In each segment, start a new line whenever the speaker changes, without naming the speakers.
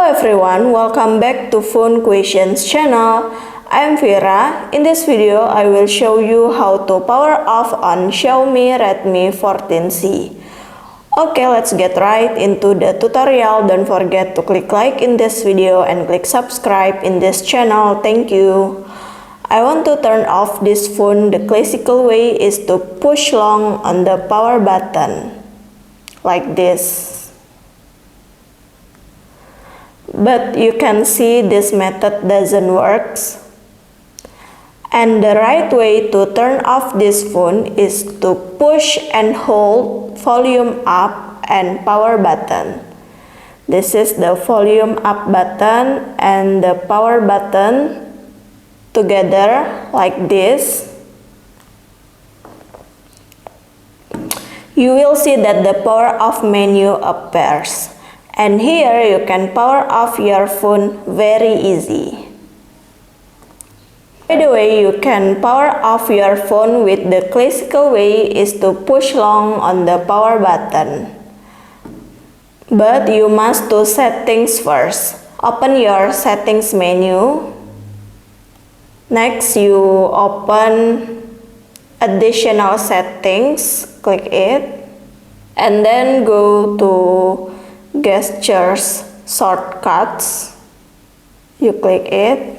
everyone, welcome back to Phone Questions channel. I am Vira. In this video, I will show you how to power off on Xiaomi Redmi 14C. Okay, let's get right into the tutorial. Don't forget to click like in this video and click subscribe in this channel. Thank you. I want to turn off this phone. The classical way is to push long on the power button, like this. But you can see this method doesn't work. And the right way to turn off this phone is to push and hold volume up and power button. This is the volume up button and the power button together like this. You will see that the power off menu appears. And here you can power off your phone very easy. By the way, you can power off your phone with the classical way is to push long on the power button. But you must do settings first. Open your settings menu. Next, you open additional settings, click it, and then go to gestures shortcuts. You click it.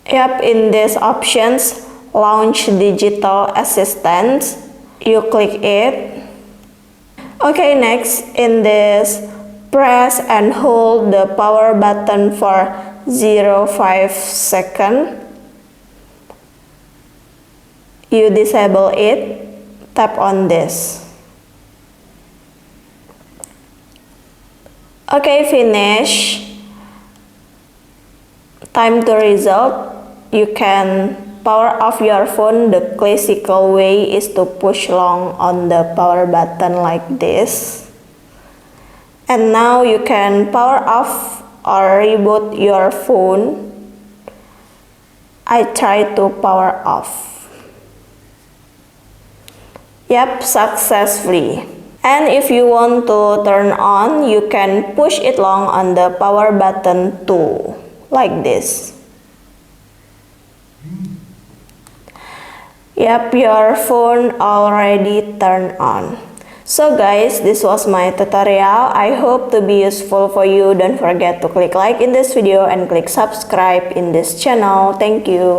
Yep, in these options, launch digital assistant, you click it. Okay, next in this, press and hold the power button for 0.5 seconds. You disable it, tap on this. Okay, finish. Time to result. You can power off your phone. The classical way is to push long on the power button like this. And now you can power off or reboot your phone. I try to power off. Yep, successfully. And if you want to turn on, you can push it long on the power button too, like this. Yep, your phone already turned on. So guys, this was my tutorial. I hope to be useful for you. Don't forget to click like in this video and click subscribe in this channel. Thank you.